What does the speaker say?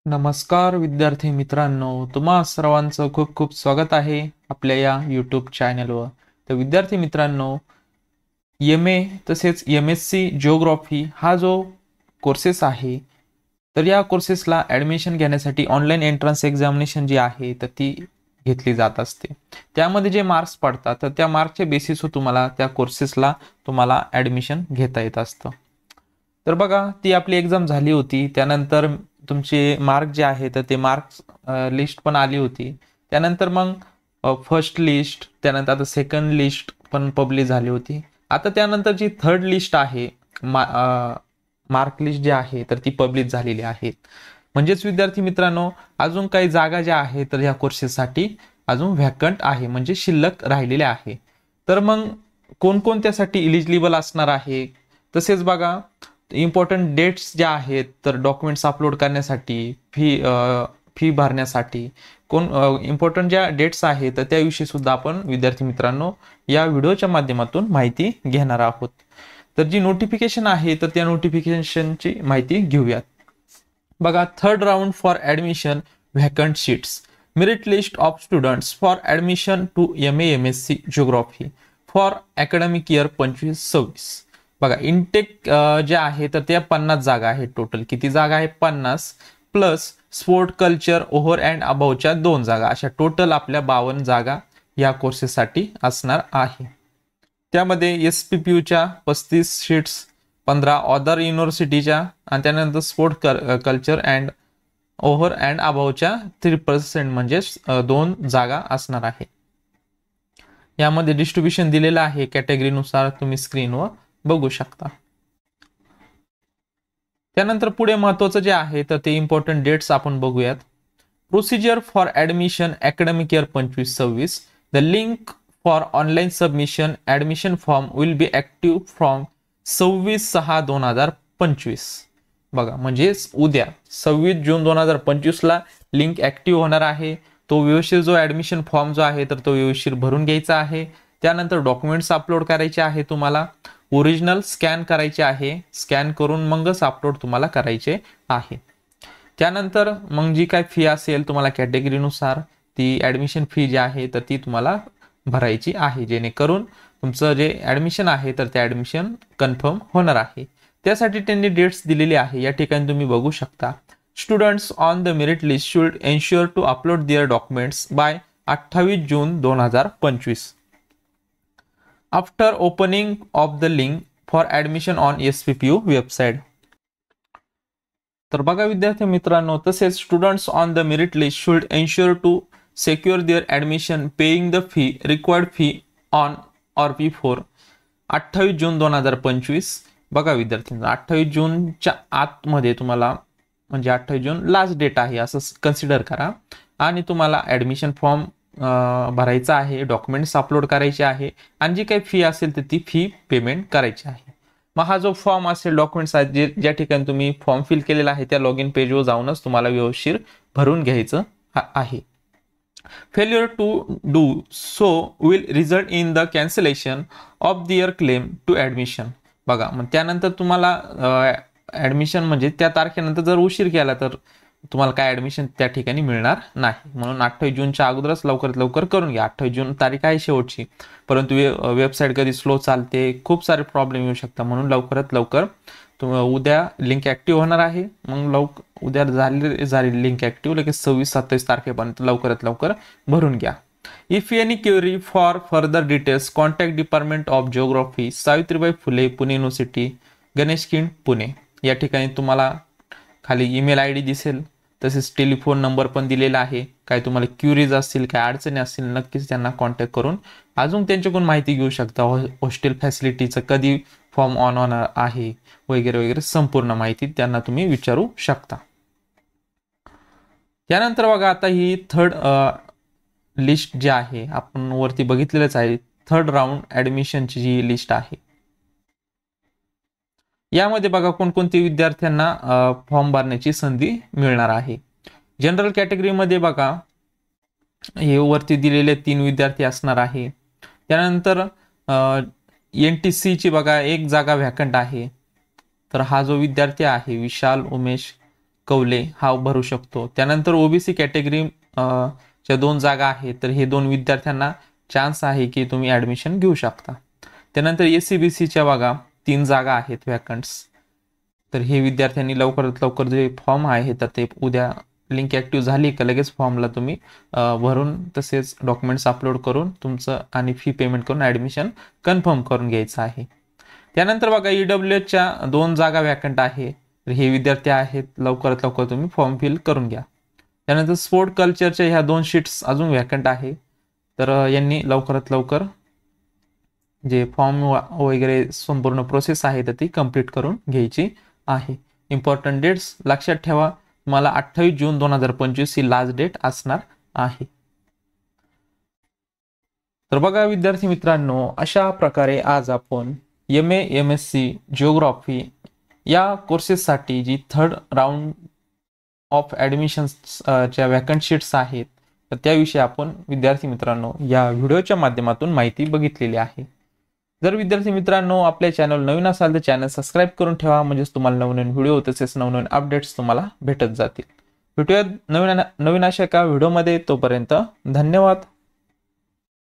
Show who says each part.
Speaker 1: नमस्कार विद्यार्थी मित्रांनो, तुम्हा सर्वांचं खूप खूप स्वागत आहे आपल्या या यूट्यूब चॅनलवर. तर विद्यार्थी मित्रांनो, MA तसेच MSc जिओग्राफी हा जो कोर्सेस आहे, तर या कोर्सेसला ॲडमिशन घेण्यासाठी ऑनलाईन एंट्रन्स एक्झामिनेशन जी आहे तर ती घेतली जात असते. त्यामध्ये जे मार्क्स पडतात तर त्या मार्क्सच्या बेसिसवर तुम्हाला त्या कोर्सेसला ॲडमिशन घेता येत असतं. तर बघा, ती आपली एक्झाम झाली होती. त्यानंतर तुमचे मार्क जे आहे तर ते मार्क्स लिस्ट पण आली होती. त्यानंतर मग फर्स्ट लिस्ट, त्यानंतर आता सेकंड लिस्ट पण पब्लिश झाली होती. आता त्यानंतर जी थर्ड लिस्ट आहे, मार्क लिस्ट जी आहे तर ती पब्लिश झालेली आहे. म्हणजेच विद्यार्थी मित्रांनो, अजून काही जागा ज्या आहेत तर ह्या कोर्सेससाठी अजून व्हॅकंट आहे, म्हणजे शिल्लक राहिलेल्या आहे. तर मग कोणकोणत्यासाठी इलिजिबल असणार आहे, तसेच बघा इम्पॉर्टंट डेट्स ज्या आहेत तर डॉक्युमेंट्स अपलोड करण्यासाठी, फी भरण्यासाठी इम्पॉर्टंट ज्या डेट्स आहेत तर त्याविषयी सुद्धा आपण विद्यार्थी मित्रांनो या व्हिडिओच्या माध्यमातून माहिती घेणार आहोत. तर जी नोटिफिकेशन आहे तर त्या नोटिफिकेशनची माहिती घेऊयात. बघा, third round for admission vacant seats, merit list of students for admission to MA MSc geography for academic year 25-26. बघा, इनटेक जे आहे तर त्या 50 जागा आहेत. टोटल किती जागा आहे? 50 plus sport culture over and अबावच्या 2 जागा, अशा टोटल आपल्या 52 जागा या कोर्सेससाठी असणार आहे. त्यामध्ये SPPUच्या 35 सीट्स, 15 अदर युनिव्हर्सिटीच्या, आणि त्यानंतर sport culture and over and अबावच्या 3% म्हणजेच 2 जागा असणार आहे. यामध्ये डिस्ट्रीब्युशन दिलेलं आहे कॅटेगरीनुसार, तुम्ही स्क्रीनवर बघू शकता. त्यानंतर पुढे महत्त्वाचं जे आहे तर ते इम्पॉर्टंट डेट्स आपण बघूयात. Procedure for admission academic year 25-26. The link for online submission admission form will be active from 26/6/2025. बघा, म्हणजेच उद्या 26 जून 2025ला लिंक ॲक्टिव्ह होणार आहे. तो व्यवस्थित जो ॲडमिशन फॉर्म जो आहे तर तो व्यवस्थित भरून घ्यायचा आहे. त्यानंतर डॉक्युमेंट्स अपलोड करायचे आहे. तुम्हाला ओरिजिनल स्कॅन करायचे आहे. स्कॅन करून मगच अपलोड तुम्हाला करायचे आहे. त्यानंतर मग जी काय फी असेल तुम्हाला कॅटेगरीनुसार, ती ॲडमिशन फी जी आहे तर ती तुम्हाला भरायची आहे, जेणेकरून तुमचं जे ॲडमिशन आहे तर ते ॲडमिशन कन्फर्म होणार आहे. त्यासाठी त्यांनी डेट्स दिलेली आहे. या ठिकाणी तुम्ही बघू शकता. Students on the merit list should ensure to upload their documents by 28 June 2025 after opening of the link for admission on SPPU website. तर बघा विद्यार्थी मित्रांनो, तसेच students on the merit list should ensure to secure their admission paying the fee required fee on or before 28 June 2025. बघा विद्यार्थ्यांना, 28 जूनच्या आतमध्ये तुम्हाला, म्हणजे 28 जून लास्ट डेट आहे असं कन्सिडर करा, आणि तुम्हाला ॲडमिशन फॉर्म भरायचा आहे, डॉक्युमेंट्स अपलोड करायचे आहे, आणि जी काही फी असेल तर ती फी पेमेंट करायची आहे. मग हा जो फॉर्म असेल, डॉक्युमेंट्स आहेत, ज्या ठिकाणी तुम्ही फॉर्म फिल केलेला आहे त्या लॉग इन पेजवर जाऊनच तुम्हाला व्यवस्थित भरून घ्यायचं आहे. Failure to do so will result in the cancellation of their claim to admission. बघा, मग त्यानंतर तुम्हाला ॲडमिशन म्हणजे त्या तारखेनंतर जर उशीर केला तर तुम्हाला काय ॲडमिशन त्या ठिकाणी मिळणार नाही. म्हणून 28 जूनच्या अगोदरच लवकरात लवकर करून घ्या. 28 जून तारीख आहे शेवटची, परंतु वेबसाईट कधी स्लो चालते, खूप सारे प्रॉब्लेम येऊ शकतात. म्हणून लवकरात लवकर उद्या लिंक ॲक्टिव्ह होणार आहे. मग उद्या झाली लिंक ॲक्टिव्ह, लगेच 26-27 तारखेपर्यंत लवकरात लवकर भरून घ्या. If any query for further details contact department of geography, Savitribai Phule Pune university, Ganesh Khind Pune. या ठिकाणी तुम्हाला खाली ईमेल ID दिसेल, तसेच टेलिफोन नंबर पण दिलेला आहे. काय तुम्हाला क्युरीज असतील, काय अडचणी असतील, नक्कीच त्यांना कॉन्टॅक्ट करून अजून त्यांच्याकडून माहिती घेऊ शकता. हॉस्टेल फॅसिलिटीचं कधी फॉर्म ऑन होणार आहे वगैरे वगैरे संपूर्ण माहिती त्यांना तुम्ही विचारू शकता. त्यानंतर बघा, आता ही थर्ड लिस्ट जी आहे आपण वरती बघितलेलंच आहे, थर्ड राऊंड ॲडमिशनची जी लिस्ट आहे, यामध्ये बघा कोणकोणत्या विद्यार्थ्यांना फॉर्म भरण्याची संधी मिळणार आहे. जनरल कॅटेगरीमध्ये बघा, हे वरती दिलेले 3 विद्यार्थी असणार आहे. त्यानंतर NTC ची बघा 1 जागा व्हॅकंट आहे. तर हा जो विद्यार्थी आहे विशाल उमेश कौले हा भरू शकतो. त्यानंतर ओबीसी कॅटेगरी च्या 2 जागा आहेत, तर हे 2 विद्यार्थ्यांना चान्स आहे की तुम्ही ऍडमिशन घेऊ शकता. त्यानंतर एससीबीसीच्या बघा 3 जागा आहेत वॅकंट्स. तर हे विद्यार्थ्यांनी लवकरात लवकर जे फॉर्म आहे तर ते उद्या लिंक ॲक्टिव्ह झाली का लगेच फॉर्मला तुम्ही भरून तसेच डॉक्युमेंट्स अपलोड करून तुमचं आणि फी पेमेंट करून ॲडमिशन कन्फर्म करून घ्यायचं आहे. त्यानंतर बघा EWHच्या 2 जागा वॅकंट आहे. तर हे विद्यार्थी आहेत, लवकरात लवकर तुम्ही फॉर्म फिल करून घ्या. त्यानंतर स्पोर्ट कल्चरच्या ह्या 2 शीट्स अजून वॅकंट आहे. तर यांनी लवकरात लवकर जे फॉर्म वगैरे संपूर्ण प्रोसेस आहे तर ती कंप्लीट करून घ्यायची आहे. इम्पॉर्टंट डेट्स लक्षात ठेवा, तुम्हाला 28 जून 2025 ही लास्ट डेट असणार आहे. तर बघा विद्यार्थी मित्रांनो, अशा प्रकारे आज आपण MA MSc जिओग्राफी या कोर्सेससाठी जी 3rd राऊंड ऑफ ॲडमिशन्सच्या वॅकंट शीट्स आहेत तर त्याविषयी आपण विद्यार्थी मित्रांनो या व्हिडिओच्या माध्यमातून माहिती बघितलेली आहे. जर विद्यार्थी मित्रांनो आपल्या चॅनल नवीन असाल तर चॅनल सबस्क्राईब करून ठेवा, म्हणजेच तुम्हाला नवनवीन व्हिडिओ तसेच नवनवीन अपडेट्स तुम्हाला भेटत जातील. भेटूयात नवीन अशा एका व्हिडिओमध्ये. तोपर्यंत धन्यवाद.